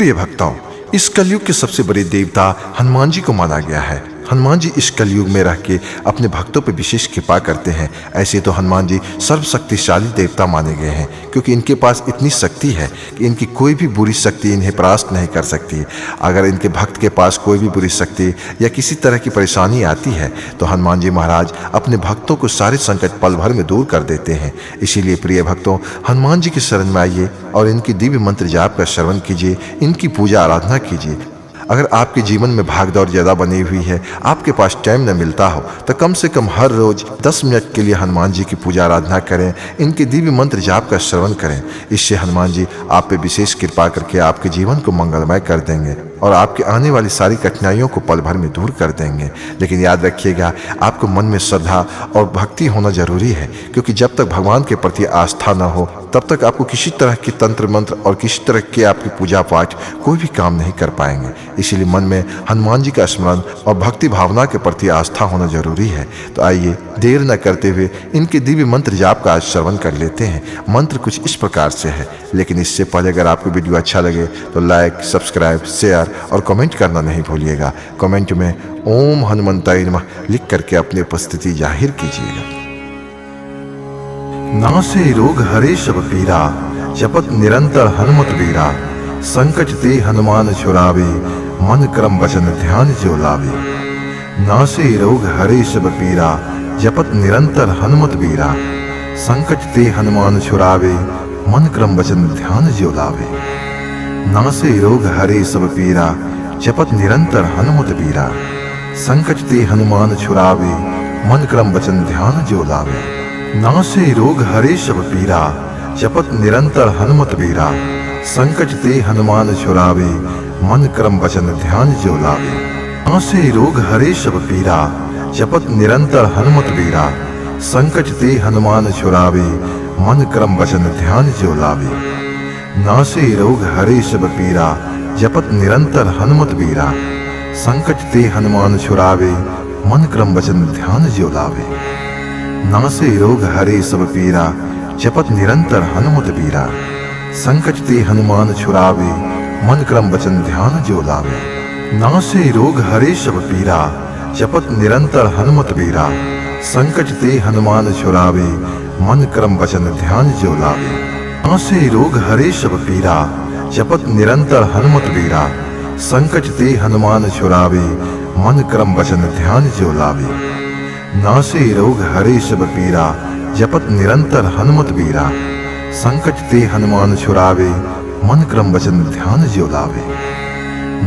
प्रिय भक्तों, इस कलयुग के सबसे बड़े देवता हनुमान जी को माना गया है। हनुमान जी इस कलयुग में रह के अपने भक्तों पर विशेष कृपा करते हैं। ऐसे तो हनुमान जी सर्वशक्तिशाली देवता माने गए हैं, क्योंकि इनके पास इतनी शक्ति है कि इनकी कोई भी बुरी शक्ति इन्हें परास्त नहीं कर सकती। अगर इनके भक्त के पास कोई भी बुरी शक्ति या किसी तरह की परेशानी आती है तो हनुमान जी महाराज अपने भक्तों को सारे संकट पल भर में दूर कर देते हैं। इसीलिए प्रिय भक्तों, हनुमान जी की शरण में आइए और इनकी दिव्य मंत्र जाप का श्रवण कीजिए, इनकी पूजा आराधना कीजिए। अगर आपके जीवन में भागदौड़ ज़्यादा बनी हुई है, आपके पास टाइम न मिलता हो, तो कम से कम हर रोज 10 मिनट के लिए हनुमान जी की पूजा आराधना करें, इनके दिव्य मंत्र जाप का श्रवण करें। इससे हनुमान जी आप पे विशेष कृपा करके आपके जीवन को मंगलमय कर देंगे और आपके आने वाली सारी कठिनाइयों को पल भर में दूर कर देंगे। लेकिन याद रखिएगा, आपको मन में श्रद्धा और भक्ति होना जरूरी है, क्योंकि जब तक भगवान के प्रति आस्था न हो तब तक आपको किसी तरह की तंत्र मंत्र और किसी तरह के आपकी पूजा पाठ कोई भी काम नहीं कर पाएंगे। इसीलिए मन में हनुमान जी का स्मरण और भक्ति भावना के प्रति आस्था होना जरूरी है। तो आइए देर न करते हुए इनके दिव्य मंत्र जाप का आज श्रवण कर लेते हैं। मंत्र कुछ इस प्रकार से है, लेकिन इससे पहले अगर आपको वीडियो अच्छा लगे तो लाइक, सब्सक्राइब, शेयर और कमेंट करना नहीं भूलिएगा। कमेंट में ओम हनुमंताय नमः लिख करके अपनी उपस्थिति जाहिर कीजिएगा। नासे रोग हरे सब पीरा, जपत निरंतर हनुमत वीरा। संकट ते हनुमान छुड़ावे, मन क्रम वचन ध्यान जो लावे। नासे रोग हरे सब पीरा, जपत निरंतर हनुमत वीरा। संकट ते हनुमान छुड़ावे, मन क्रम वचन ध्यान जो लावे। नासे रोग हरे सब पीरा, जपत निरंतर हनुमत वीरा। संकट ते हनुमान छुड़ावे, मन क्रम वचन ध्यान जो लावे। नासे रोग हरे सब पीरा, जपत निरंतर हनुमत वीरा। संकट ते हनुमान छुड़ावे, मन क्रम वचन ध्यान जो लावे। नासे रोग हरे सब पीरा, जपत निरंतर हनुमत वीरा। संकट ते हनुमान छुड़ावे, मन क्रम वचन ध्यान जो लावे। नासे रोग हरे सब पीरा, जपत निरंतर हनुमत वीरा। संकट ते हनुमान छुड़ावे, मन क्रम वचन ध्यान जो लावे। नासे रोग हरे सब पीरा, जपत निरंतर हनुमत वीरा। संकट ते हनुमान छुड़ावे, मन क्रम वचन ध्यान जो लावे। नासे रोग हरे सब पीरा, जपत निरंतर हनुमत वीरा। संकट ते हनुमान छुड़ावे, मन क्रम वचन ध्यान जो लावे। नासे रोग हरे सब पीरा, जपत निरंतर हनुमत वीरा। संकट ते हनुमान छुड़ावे, मन क्रम वचन ध्यान जो लावे। नासे रोग हरे सब पीरा, जपत निरंतर हनुमत वीरा। संकट ते हनुमान छुड़ावे, मन क्रम वचन ध्यान जो लावे।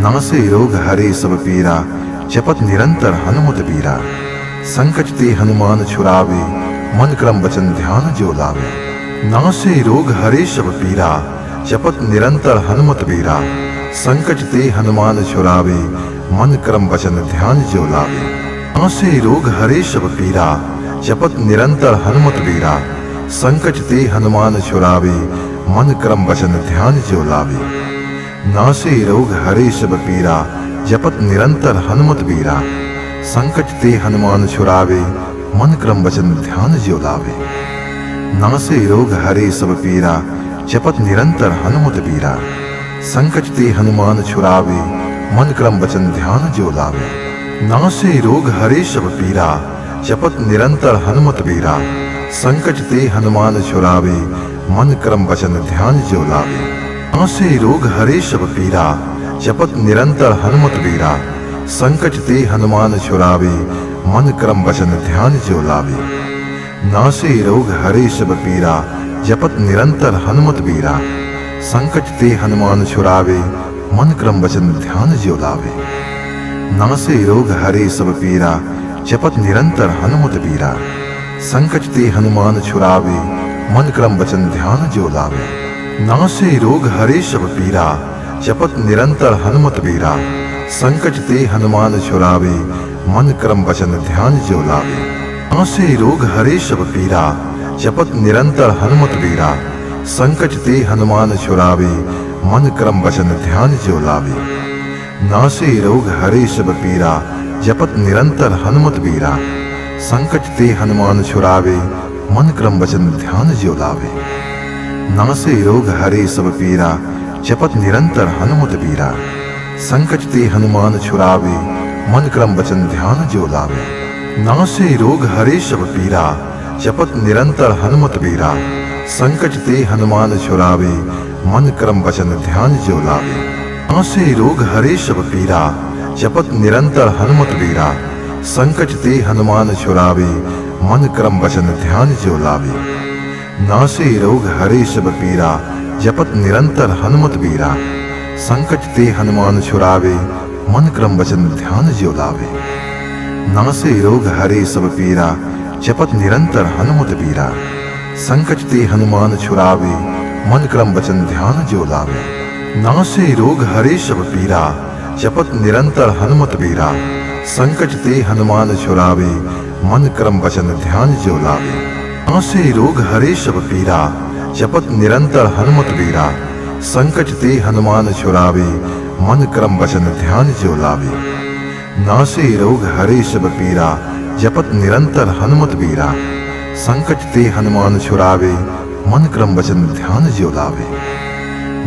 नासे रोग हरे सब पीरा, जपत निरंतर हनुमत वीरा। संकट ते हनुमान छुड़ावे, मन क्रम वचन ध्यान जो लावे। नासे रोग हरे सब पीरा, जपत निरंतर हनुमत वीरा। संकट ते हनुमान छुड़ावे, मन क्रम वचन ध्यान जो लावे। नासे रोग हरे सब पीरा, जपत निरंतर हनुमत वीरा। संकट ते हनुमान छुड़ावे, मन क्रम वचन ध्यान जो लावे। नासे रोग हरे सब पीरा, जपत निरंतर हनुमत वीरा। संकट ते हनुमान छुड़ावे, मन क्रम वचन ध्यान जो लावे। नासे रोग हरे सब पीरा, जपत निरंतर हनुमत वीरा। संकट ते हनुमान छुड़ावे, मन क्रम वचन ध्यान जो लावे। नासे रोग हरे सब पीरा, जपत निरंतर हनुमत वीरा। संकट ते हनुमान छुड़ावे, मन क्रम वचन ध्यान जो लावे। नासे रोग हरे सब पीरा, जपत निरंतर हनुमत वीरा। संकट ते हनुमान छुड़ावे, मन क्रम वचन ध्यान जो लावे। नासे रोग हरे सब पीरा, जपत निरंतर हनुमत वीरा। संकट ते हनुमान छुड़ावे, मन क्रम वचन ध्यान जो लावे। नासे रोग हरे सब पीरा, जपत निरंतर हनुमत वीरा। संकट ते हनुमान छुड़ावे, मन क्रम वचन ध्यान जो लावे। नासे रोग हरे सब पीरा, जपत निरंतर हनुमत वीरा। संकट ते हनुमान छुड़ावे, मन क्रम वचन ध्यान जो लावे। नासे रोग हरे सब पीरा, जपत निरंतर हनुमत वीरा। संकट ते हनुमान छुड़ावे, मन क्रम वचन ध्यान जो लावे। नासे रोग हरे सब पीरा, जपत निरंतर हनुमत वीरा। संकट ते हनुमान छुड़ावे, मन क्रम वचन ध्यान जो लावे। नासे रोग हरे सब पीरा, जपत निरंतर हनुमत बीरा। संकट ते हनुमान छुड़ावे, मन क्रम वचन ध्यान जो लावे। नासे रोग हरे सब पीरा, जपत निरंतर हनुमत बीरा। संकट ते हनुमान छुड़ावे, मन क्रम वचन ध्यान जो लावे। नासे रोग हरे सब पीरा, जपत निरंतर हनुमत बीरा। संकट ते हनुमान छुड़ावे, मन क्रम वचन ध्यान जो लावे। नासे रोग हरे सब पीरा, जपत निरंतर हनुमत बीरा। संकट ते हनुमान छुड़ावे, मन क्रम वचन ध्यान जो लावे। नासे रोग हरे सब पीरा, जपत निरंतर हनुमत बीरा। संकट ते हनुमान छुड़ावे, मन क्रम वचन ध्यान जो लावे। नासे रोग हरे सब पीरा, जपत निरंतर हनुमत बीरा। संकट ते हनुमान छुड़ावे, मन क्रम वचन ध्यान जो लावे। नासे रोग हरे सब पीरा, जपत निरंतर हनुमत बीरा। संकट ते हनुमान छुड़ावे, मन क्रम वचन ध्यान जो लावे। नासे रोग हरे सब पीरा, जपत निरंतर हनुमत बीरा। संकट ते हनुमान छुड़ावे, मन क्रम वचन ध्यान जो लावे।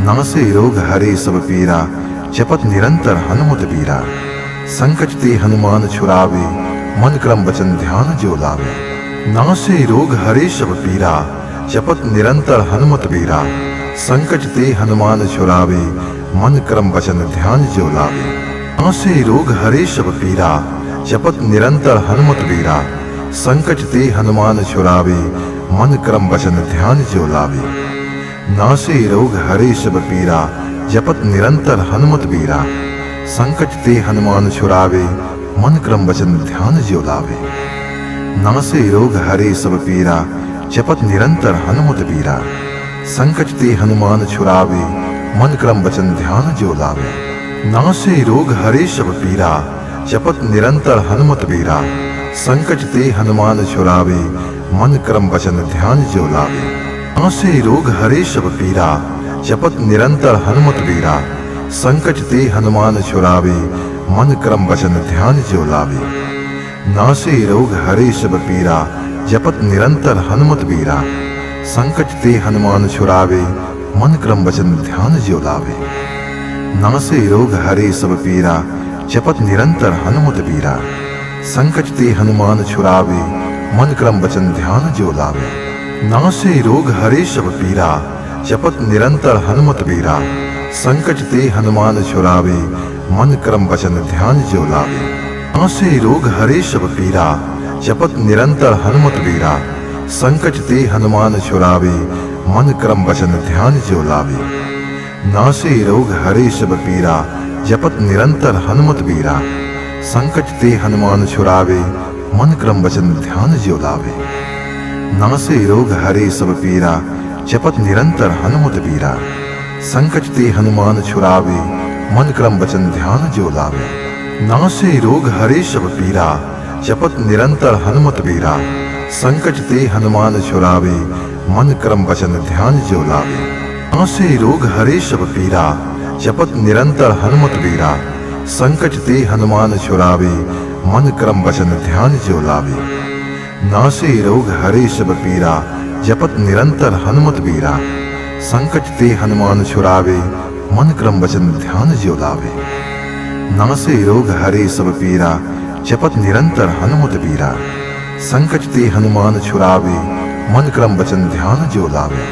नासे रोग हरे सब पीरा, जपत निरंतर हनुमत बीरा। संकट ते हनुमान छुड़ावे, मन क्रम वचन ध्यान जो लावे। नासे रोग हरे सब पीरा, जपत निरंतर हनुमत बीरा। संकट ते हनुमान छुड़ावे, मन क्रम वचन ध्यान जो लावे। नासे रोग हरे सब पीरा, जपत निरंतर हनुमत बीरा। संकट ते हनुमान छुड़ावे, मन क्रम वचन ध्यान जो लावे। नासे रोग हरे सब पीरा, जपत निरंतर हनुमत बीरा। संकट ते हनुमान छुड़ावे, मन क्रम वचन ध्यान जो लावे। नासे रोग हरे सब पीरा, जपत निरंतर हनुमत बीरा। संकट ते हनुमान छुड़ावे, मन क्रम वचन ध्यान जो लावे। नासे रोग हरे सब पीरा, जपत निरंतर हनुमत बीरा। संकट ते हनुमान छुड़ावे, मन क्रम वचन ध्यान जो लावे। नासे रोग हरे सब पीरा, जपत निरंतर हनुमत बीरा। संकट ते हनुमान छुड़ावे, मन क्रम वचन ध्यान जो लावे। नासे रोग हरे सब पीरा, जपत निरंतर हनुमत बीरा। संकट ते हनुमान छुड़ावे, मन क्रम वचन ध्यान जो लावे। नासे रोग हरे सब पीरा, जपत निरंतर हनुमत बीरा। संकट ते हनुमान छुड़ावे, मन क्रम वचन ध्यान जो लावे। नासे रोग हरे सब पीरा, जपत निरंतर हनुमत बीरा। संकट ते हनुमान छुड़ावे, मन क्रम वचन ध्यान जो लावे। नासे रोग हरे सब पीरा, जपत निरंतर हनुमत बीरा। संकट ते हनुमान छुड़ावे, मन क्रम वचन ध्यान जो लावे। नासे रोग हरे सब पीरा, जपत निरंतर हनुमत बीरा। संकट ते हनुमान छुड़ावे, मन क्रम वचन ध्यान जो लावे। नासे रोग हरे सब पीरा, जपत निरंतर हनुमत बीरा। संकट ते हनुमान छुड़ावे, मन क्रम वचन ध्यान जो लावे। नासे रोग हरे सब पीरा, जपत निरंतर हनुमत बीरा। संकट ते हनुमान छुड़ावे, मन क्रम वचन ध्यान जो लावे। नासे रोग हरे सब पीरा, जपत निरंतर हनुमत बीरा। संकट ते हनुमान छुड़ावे, मन क्रम वचन ध्यान जो लावे। नासे रोग हरे सब पीरा, जपत निरंतर हनुमत बीरा। संकट ते हनुमान छुड़ावे, मन क्रम वचन ध्यान जो लावे। नासे रोग हरे सब पीरा, जपत निरंतर हनुमत बीरा। संकट ते हनुमान छुड़ावे, मन क्रम वचन ध्यान जो लावे।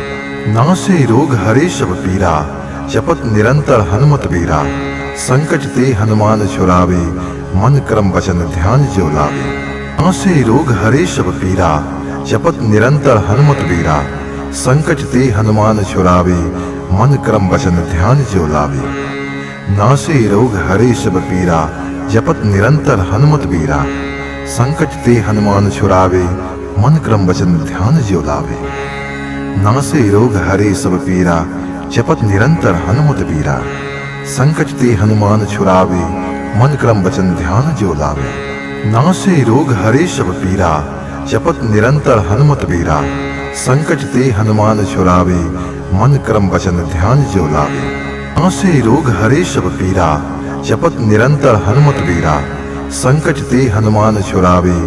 नासे रोग हरे सब पीरा, जपत निरंतर हनुमत बीरा। संकट ते हनुमान छुड़ावे, मन क्रम वचन ध्यान जो लावे। नासे रोग हरे सब पीरा, जपत निरंतर हनुमत बीरा। संकट ते हनुमान छुड़ावे, मन क्रम वचन ध्यान जो लावे। नासे रोग हरे सब पीरा, जपत निरंतर हनुमत बीरा। संकट ते हनुमान छुड़ावे, मन क्रम वचन ध्यान जो लावे। नासे रोग हरे सब पीरा, जपत निरंतर हनुमत बीरा। संकट ते हनुमान छुड़ावे, मन क्रम वचन ध्यान जो लावे। नासे रोग हरे सब पीरा, जपत निरंतर हनुमत बीरा। संकट ते हनुमान छुड़ावे, मन क्रम वचन ध्यान जो लावे। नासे रोग हरे सब पीरा, जपत निरंतर हनुमत बीरा। संकट ते हनुमान छुड़ावे,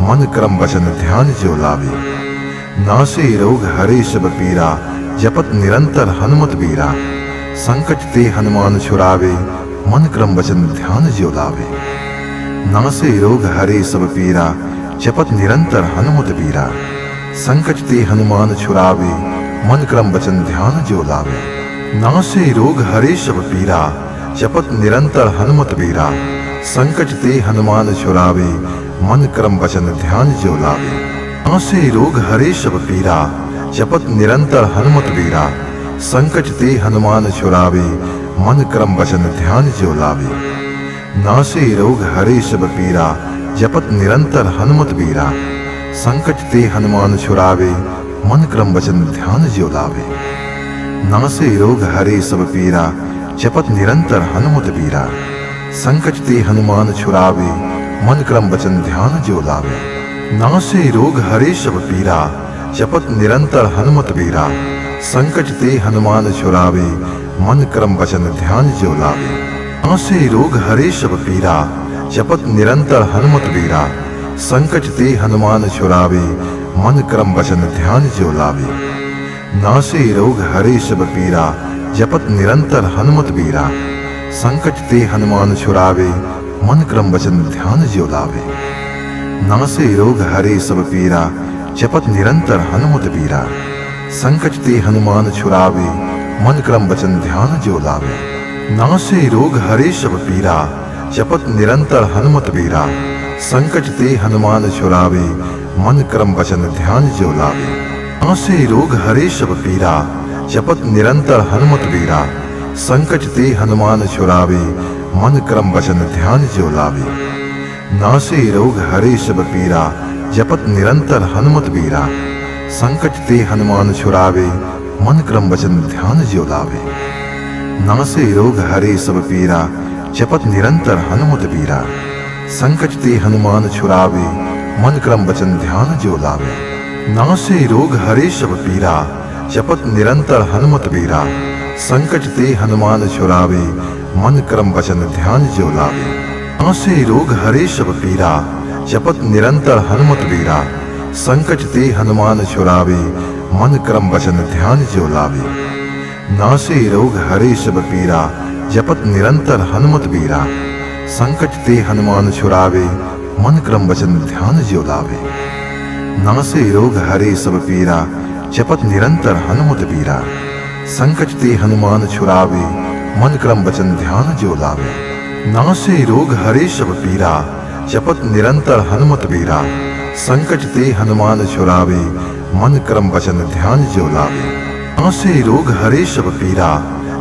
मन क्रम वचन ध्यान जो लावे। नासे रोग हरे सब पीरा, जपत निरंतर हनुमत बीरा। संकट ते हनुमान छुड़ावे, मन क्रम वचन ध्यान ज्यो लावे। नासे रोग हरे सब पीरा, जपत निरंतर हनुमत बीरा। संकट ते हनुमान छुड़ावे, मन क्रम वचन ध्यान ज्यो लावे। नासे रोग हरे सब पीरा, जपत निरंतर हनुमत बीरा। संकट ते हनुमान छुड़ावे, मन क्रम वचन ध्यान ज्यो लावे। नासे रोग हरे सब पीरा, जपत निरंतर हनुमत बीरा। संकट ते हनुमान छुड़ावे, मन क्रम वचन ध्यान ज्यो लावे। नासे रोग हरे सब पीरा, जपत निरंतर हनुमत बीरा। संकट ते हनुमान छुड़ावे, मन क्रम वचन ध्यान ज्यो लावे। नासे रोग हरे सब पीरा, जपत निरंतर हनुमत बीरा। संकट ते हनुमान छुड़ावे, मन क्रम वचन ध्यान ज्यो लावे। नासे रोग हरे सब पीरा, जपत निरंतर हनुमत बीरा। संकट ते हनुमान छुड़ावे, मन क्रम वचन ध्यान ज्यो लावे। नासे रोग हरे सब पीरा, जपत निरंतर हनुमत बीरा। संकट ते हनुमान छुड़ावे, मन क्रम वचन ध्यान ज्यो लावे। नासे रोग हरे सब पीरा, जपत निरंतर हनुमत बीरा। संकट ते हनुमान छुड़ावे, मन क्रम वचन ध्यान ज्यो लावे। नासे रोग हरे सब पीरा, जपत निरंतर हनुमत बीरा। संकट ते हनुमान छुड़ावे, मन क्रम वचन ध्यान ज्यो लावे। नासे रोग हरे सब पीरा, जपत निरंतर हनुमत बीरा। संकट ते हनुमान छुड़ावे, मन क्रम वचन ध्यान ज्यो लावे। नासे रोग हरे सब पीरा, जपत निरंतर हनुमत बीरा। संकट ते हनुमान छुड़ावे, मन क्रम वचन ध्यान ज्यो लावे। नासे रोग हरे सब पीरा, जपत निरंतर हनुमत बीरा। संकट ते हनुमान छुड़ावे, मन क्रम वचन ध्यान ज्यो लावे। नासे रोग हरे सब पीरा, जपत निरंतर हनुमत बीरा। संकट ते हनुमान छुड़ावे, मन क्रम वचन ध्यान ज्यो लावे। नासे रोग हरे सब पीरा, जपत निरंतर हनुमत बीरा। संकट ते हनुमान छुड़ावे, मन क्रम वचन ध्यान ज्यो लावे। नासे रोग हरे सब पीरा, जपत निरंतर हनुमत बीरा। संकट ते हनुमान छुड़ावे, मन क्रम वचन ध्यान ज्यो लावे। नासे रोग हरे सब पीरा, जपत निरंतर हनुमत बीरा। संकट ते हनुमान छुड़ावे, मन क्रम वचन ध्यान ज्यो लावे। नासे रोग हरे सब पीरा, जपत निरंतर हनुमत बीरा। संकट ते हनुमान छुड़ावे, मन क्रम वचन ध्यान ज्यो लावे। नासे रोग हरे सब पीरा, जपत निरंतर हनुमत बीरा। संकट ते हनुमान छुड़ावे, मन क्रम वचन ध्यान ज्यो लावे। नासे रोग हरे सब पीरा,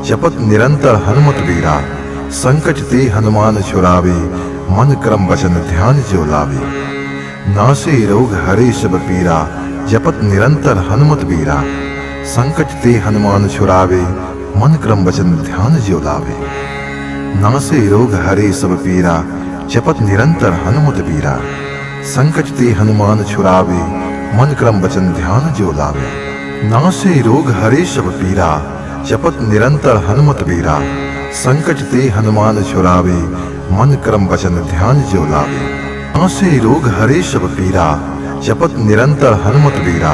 जपत निरंतर हनुमत बीरा। संकट ते हनुमान छुड़ावे, मन क्रम वचन ध्यान ज्यो लावे। नासे रोग हरे सब पीरा, जपत निरंतर हनुमत बीरा। संकट ते हनुमान छुड़ावे, मन क्रम वचन ध्यान ज्यो लावे। नासे रोग हरे सब पीरा, जपत निरंतर हनुमत बीरा। संकट ते हनुमान छुड़ावे, मन क्रम वचन ध्यान ज्यो लावे। नासे रोग हरे सब पीरा, जपत निरंतर हनुमत बीरा। संकट ते हनुमान छुड़ावे, मन क्रम वचन ध्यान ज्यो लावे। नासे रोग हरे सब पीरा, जपत निरंतर हनुमत बीरा।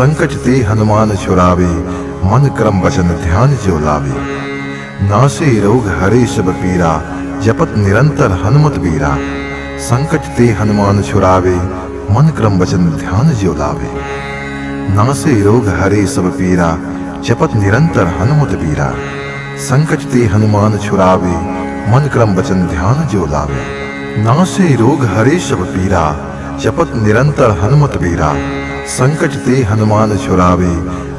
संकट ते हनुमान छुड़ावे, मन क्रम वचन ध्यान ज्यो लावे। नासे रोग हरे सब पीरा, जपत निरंतर हनुमत बीरा। संकट ते हनुमान छुड़ावे, मन क्रम वचन ध्यान ज्यो लावे। नासे रोग हरे सब पीरा, जपत निरंतर हनुमत बीरा। संकट ते हनुमान छुड़ावे, मन क्रम वचन ध्यान ज्यो लावे। नासे रोग हरे सब पीरा, जपत निरंतर हनुमत बीरा। संकट ते हनुमान छुड़ावे,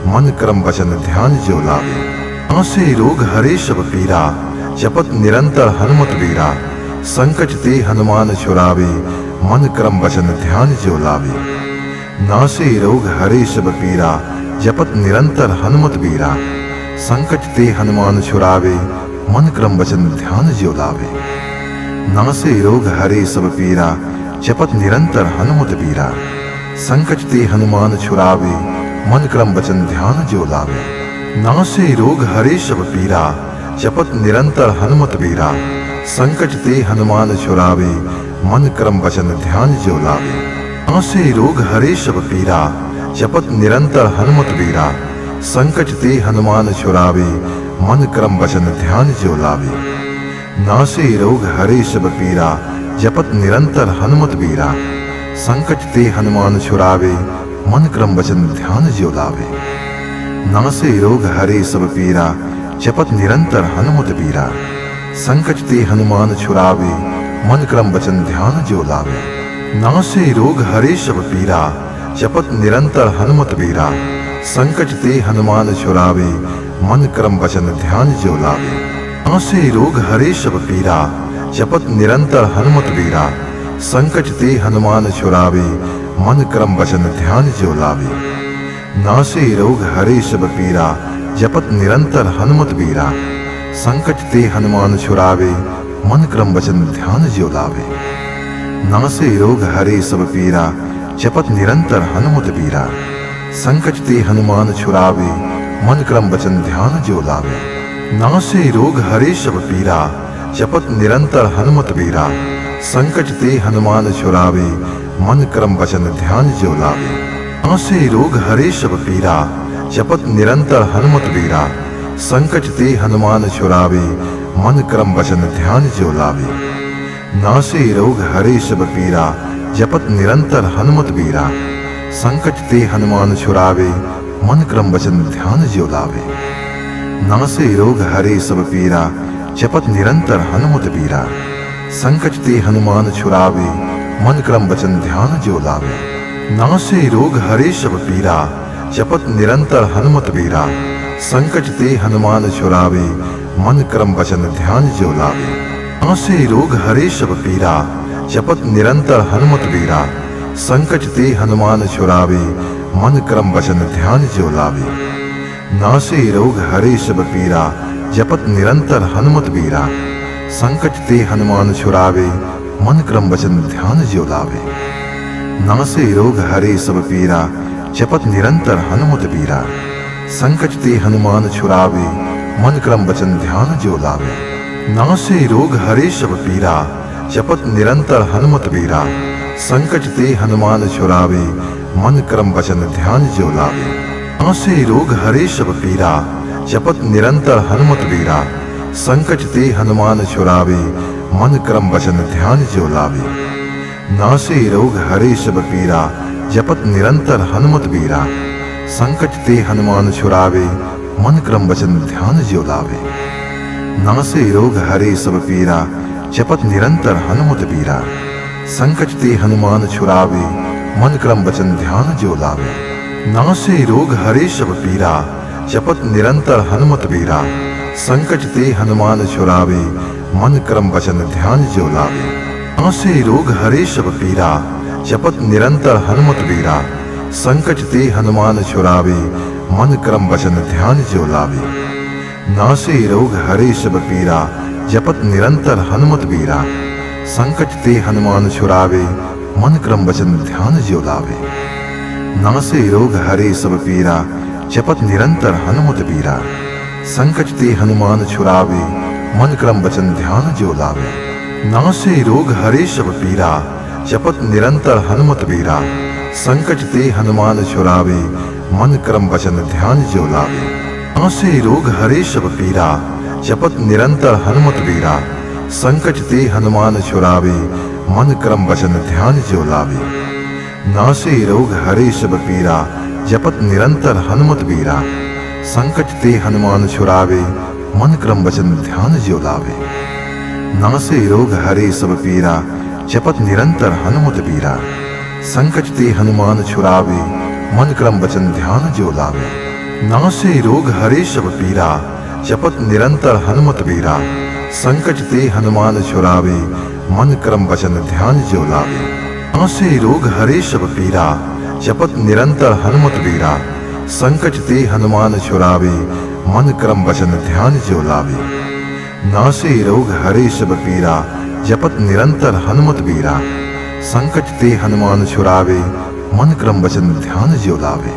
मन क्रम वचन ध्यान ज्यो लावे। नासे रोग हरे सब पीरा, जपत निरंतर हनुमत बीरा। संकट ते हनुमान छुड़ावे, मन क्रम वचन ध्यान ज्यो लावे। नासे रोग हरे सब पीरा, जपत निरंतर हनुमत बीरा। संकट ते हनुमान छुड़ावे, मन क्रम वचन ध्यान ज्यो लावे। नासे रोग हरे सब पीरा, जपत निरंतर हनुमत बीरा। संकट ते हनुमान छुड़ावे, मन क्रम वचन ध्यान ज्यो लावे। नासे रोग हरे सब पीरा, जपत निरंतर हनुमत बीरा। संकट ते हनुमान छुड़ावे, मन क्रम वचन ध्यान ज्यो लावे। नासे रोग हरे सब पीरा, जपत निरंतर हनुमत बीरा। संकट ते हनुमान छुड़ावे, मन क्रम वचन ध्यान जो लावे। नासे रोग हरे सब पीरा, जपत निरंतर हनुमत बीरा। संकट ते हनुमान छुड़ावे, मन क्रम वचन ध्यान जो लावे। नासे रोग हरे सब पीरा, जपत निरंतर हनुमत बीरा। संकट ते हनुमान छुड़ावे, मन क्रम वचन ध्यान जो लावे। नासे रोग हरे सब पीरा, जपत निरंतर हनुमत बीरा। संकट ते हनुमान छुड़ावे, मन क्रम वचन ध्यान जो लावे। नासे रोग हरे सब पीरा, जपत निरंतर हनुमत बीरा। संकट ते हनुमान छुड़ावे, मन क्रम वचन ध्यान जो लावे। नासे रोग हरे सब पीरा, जपत निरंतर हनुमत बीरा। संकट ते हनुमान छुड़ावे, मन क्रम वचन ध्यान जो लावे। नासे रोग हरे सब पीरा, जपत निरंतर हनुमत बीरा। संकट ते हनुमान छुड़ावे, मन क्रम वचन ध्यान जो लावे। नासे रोग हरे सब पीरा, जपत निरंतर हनुमत बीरा। संकट ते हनुमान छुड़ावे, मन क्रम वचन ध्यान जो लावे। नासे रोग हरे सब पीरा, जपत निरंतर हनुमत बीरा। संकट ते हनुमान छुड़ावे, मन क्रम वचन ध्यान जो लावे। नासे रोग हरे सब पीरा, जपत निरंतर हनुमत बीरा। संकट ते हनुमान छुड़ावे, मन क्रम वचन ध्यान जो लावे। नासे रोग हरे सब पीरा, जपत निरंतर हनुमत बीरा। संकट ते हनुमान छुड़ावे, मन क्रम वचन ध्यान जो लावे। नासे रोग हरे सब पीरा, जपत निरंतर हनुमत बीरा। संकट ते हनुमान छुड़ावे, मन क्रम वचन ध्यान जो लावे। नासे रोग हरे सब पीरा, जपत निरंतर हनुमत बीरा। संकट ते हनुमान छुड़ावे, मन क्रम वचन ध्यान जो लावे। नासे रोग हरे सब पीरा, जपत निरंतर हनुमत बीरा। संकट ते हनुमान छुड़ावे, मन क्रम वचन ध्यान जो लावे। नासे रोग हरे सब पीरा, जपत निरंतर हनुमत बीरा। संकट ते हनुमान छुड़ावे, मन क्रम वचन ध्यान जो लावे। नासे रोग हरे सब पीरा, जपत निरंतर हनुमत बीरा। संकट ते हनुमान छुड़ावे, मन क्रम वचन ध्यान जो लावे। नासे रोग हरे सब पीरा, जपत निरंतर हनुमत बीरा। संकट ते हनुमान छुड़ावे, मन क्रम वचन ध्यान जो लावे। नासे रोग हरे सब पीरा, जपत निरंतर हनुमत बीरा। संकट ते हनुमान छुड़ावे, मन क्रम वचन ध्यान जो लावे। नासे रोग हरे सब पीरा, जपत निरंतर हनुमत बीरा। संकट ते हनुमान छुड़ावे, मन क्रम वचन ध्यान जो लावे। नासे रोग हरे सब पीरा, जपत निरंतर हनुमत बीरा। संकट ते हनुमान छुड़ावे, मन क्रम वचन ध्यान जो लावे। नासे रोग हरे सब पीरा, जपत निरंतर हनुमत बीरा। संकट ते हनुमान छुड़ावे, मन क्रम वचन ध्यान जो लावे। नासे रोग हरे सब पीरा, जपत निरंतर हनुमत बीरा। संकट ते हनुमान छुड़ावे, मन क्रम वचन ध्यान जो लावे। नासे रोग हरे सब पीरा, जपत निरंतर हनुमत बीरा। संकट ते हनुमान छुड़ावे, मन क्रम वचन ध्यान जो लावे। नासे रोग हरे सब पीरा, जपत निरंतर हनुमत बीरा। संकट ते हनुमान छुड़ावे, मन क्रम वचन ध्यान जो लावे। नासे रोग हरे सब पीरा, जपत निरंतर हनुमत बीरा। संकट ते हनुमान छुड़ावे, मन क्रम वचन ध्यान जो लावे। नासे रोग हरे सब पीरा, जपत निरंतर हनुमत बीरा। संकट ते हनुमान छुड़ावे, मन क्रम वचन ध्यान जो लावे। नासे रोग हरे सब पीरा, जपत निरंतर हनुमत बीरा। संकट ते हनुमान छुड़ावे, मन क्रम वचन ध्यान जो लावे। नासे रोग हरे सब पीरा, जपत निरंतर हनुमत बीरा। संकट ते हनुमान छुड़ावे, मन क्रम वचन ध्यान जो लावे। नासे रोग हरे सब पीरा, जपत निरंतर हनुमत बीरा। संकट ते हनुमान छुड़ावे, मन क्रम वचन ध्यान जो लावे। नासे रोग हरे सब पीरा, जपत निरंतर हनुमत बीरा। संकट ते हनुमान छुड़ावे, मन क्रम वचन ध्यान जो लावे।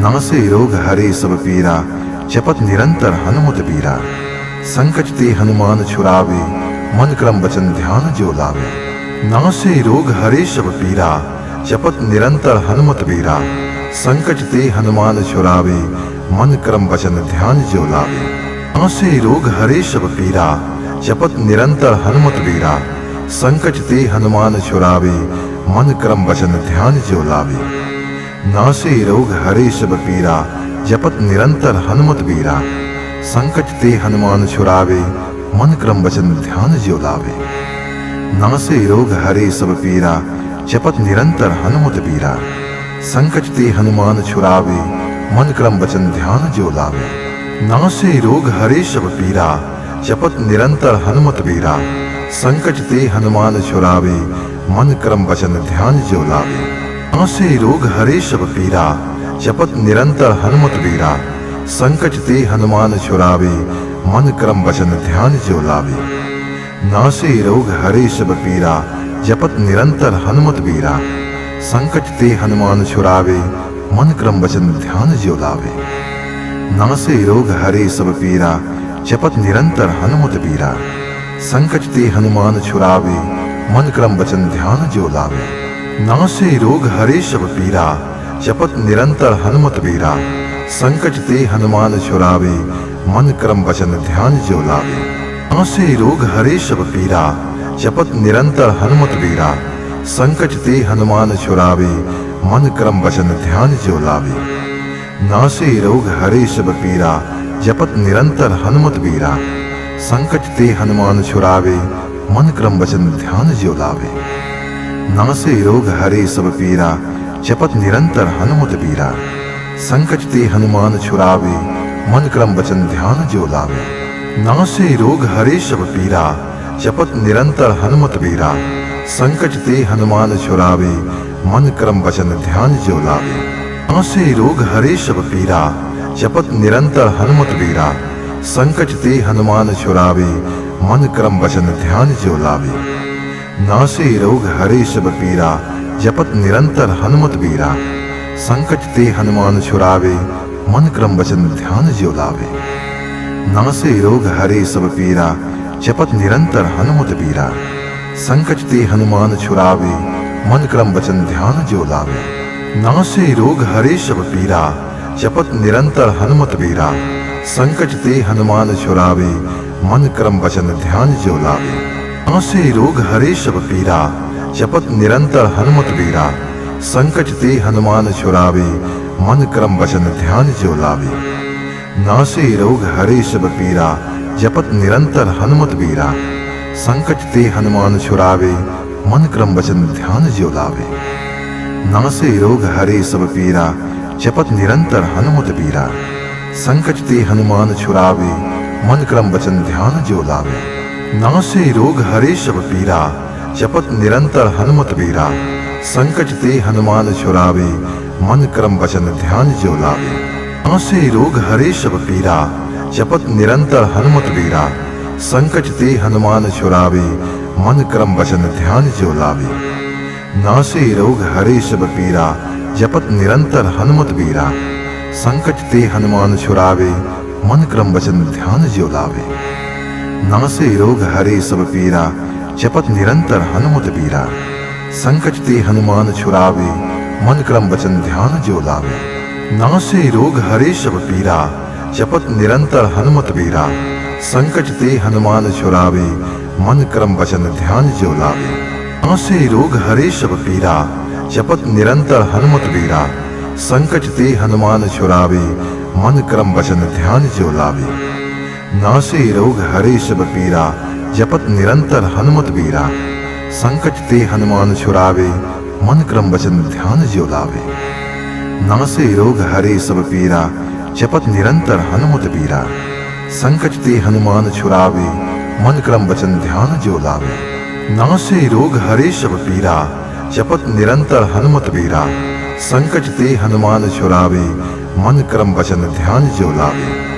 नासे रोग हरे सब पीरा, जपत निरंतर हनुमत बीरा। संकट ते हनुमान छुड़ावे, मन क्रम वचन ध्यान जो लावे। नासे रोग हरे सब पीरा, जपत निरंतर हनुमत बीरा। संकट ते हनुमान छुड़ावे, मन क्रम वचन ध्यान जो लावे। नासे रोग हरे सब पीरा, जपत निरंतर हनुमत बीरा। संकट ते हनुमान छुड़ावे, मन क्रम वचन ध्यान जो लावे। नासे रोग हरे सब पीरा, जपत निरंतर हनुमत बीरा। संकट ते हनुमान छुड़ावे, मन क्रम वचन ध्यान जो लावे। नासे रोग हरे सब पीरा, जपत निरंतर हनुमत बीरा। संकट ते हनुमान छुड़ावे, मन क्रम वचन ध्यान जो लावे। नासे रोग हरे सब पीरा, जपत निरंतर हनुमत बीरा। संकट ते हनुमान छुड़ावे, मन क्रम वचन ध्यान जो लावे। नासे रोग हरे सब पीरा, जपत निरंतर हनुमत बीरा। संकट ते हनुमान छुड़ावे, मन क्रम वचन ध्यान जो लावे। नासे रोग हरे सब पीरा, जपत निरंतर हनुमत बीरा। संकट ते हनुमान छुड़ावे, मन क्रम वचन ध्यान जो लावे। नासे रोग हरे सब पीरा, जपत निरंतर हनुमत बीरा। संकट ते हनुमान छुड़ावे, मन क्रम वचन ध्यान जो लावे। नासे रोग हरे सब पीरा, जपत निरंतर हनुमत बीरा। संकट ते हनुमान छुड़ावे, मन क्रम वचन ध्यान जो लावे। नासे रोग हरे सब पीरा, जपत निरंतर हनुमत बीरा। संकट ते हनुमान छुड़ावे, मन क्रम वचन ध्यान जो लावे। नासे रोग हरे सब पीरा, जपत निरंतर हनुमत बीरा। संकट ते हनुमान छुड़ावे, मन क्रम वचन ध्यान जो लावे। नासे रोग हरे सब पीरा, जपत निरंतर हनुमत बीरा। संकट ते हनुमान छुड़ावे, मन क्रम वचन ध्यान जो लावे। नासे रोग हरे सब पीरा, जपत निरंतर हनुमत बीरा। संकट ते हनुमान छुड़ावे, मन क्रम वचन ध्यान जो लावे। नासे रोग हरे सब पीरा, जपत निरंतर हनुमत बीरा। संकट ते हनुमान छुड़ावे, मन क्रम वचन ध्यान जो लावे। नासे रोग हरे सब पीरा, जपत निरंतर हनुमत बीरा। संकट ते हनुमान छुड़ावे, मन क्रम वचन ध्यान जो लावे। नासे रोग हरे सब पीरा, जपत निरंतर हनुमत बीरा। संकट ते हनुमान छुड़ावे, मन क्रम वचन ध्यान जो लावे। नासे रोग हरे सब पीरा, जपत निरंतर हनुमत बीरा। संकट ते हनुमान छुड़ावे, मन क्रम वचन ध्यान जो लावे। नासे रोग हरे सब पीरा, जपत निरंतर हनुमत बीरा। संकट ते हनुमान छुड़ावे, मन क्रम वचन ध्यान जो लावे। नासे रोग हरे सब पीरा, जपत निरंतर हनुमत बीरा। संकट ते हनुमान छुड़ावे, मन क्रम वचन ध्यान जो लावे। नासे रोग हरे सब पीरा, जपत निरंतर हनुमत बीरा। संकट ते हनुमान छुड़ावे, मन क्रम वचन ध्यान जो लावे। नासे रोग हरे सब पीरा, जपत निरंतर हनुमत बीरा। संकट ते हनुमान छुड़ावे, मन क्रम वचन ध्यान जो लावे। नासे रोग हरे सब पीरा, जपत निरंतर हनुमत बीरा। संकट ते हनुमान छुड़ावे, मन क्रम वचन ध्यान जो लावे। नासे रोग हरे सब पीरा, जपत निरंतर हनुमत बीरा। संकट ते हनुमान छुड़ावे, मन क्रम वचन ध्यान जो लावे। नासे रोग हरे सब पीरा, जपत निरंतर हनुमत बीरा। संकट ते हनुमान छुड़ावे, मन क्रम वचन ध्यान जो लावे। नासे रोग हरे सब पीरा, जपत निरंतर हनुमत बीरा। संकट ते हनुमान छुड़ावे, मन क्रम वचन ध्यान जो लावे। नासे रोग हरे सब पीरा, जपत निरंतर हनुमत बीरा। संकट ते हनुमान छुड़ावे, मन क्रम वचन ध्यान जो लावे। नासे रोग हरे सब पीरा, जपत निरंतर हनुमत बीरा। संकट ते हनुमान छुड़ावे, मन क्रम वचन ध्यान जो लावे। नासे रोग हरे सब पीरा, जपत निरंतर हनुमत बीरा। संकट ते हनुमान छुड़ावे, मन क्रम वचन ध्यान जो लावे। नासे रोग हरे सब पीरा, जपत निरंतर हनुमत बीरा। संकट ते हनुमान छुड़ावे, मन क्रम वचन ध्यान जो लावे।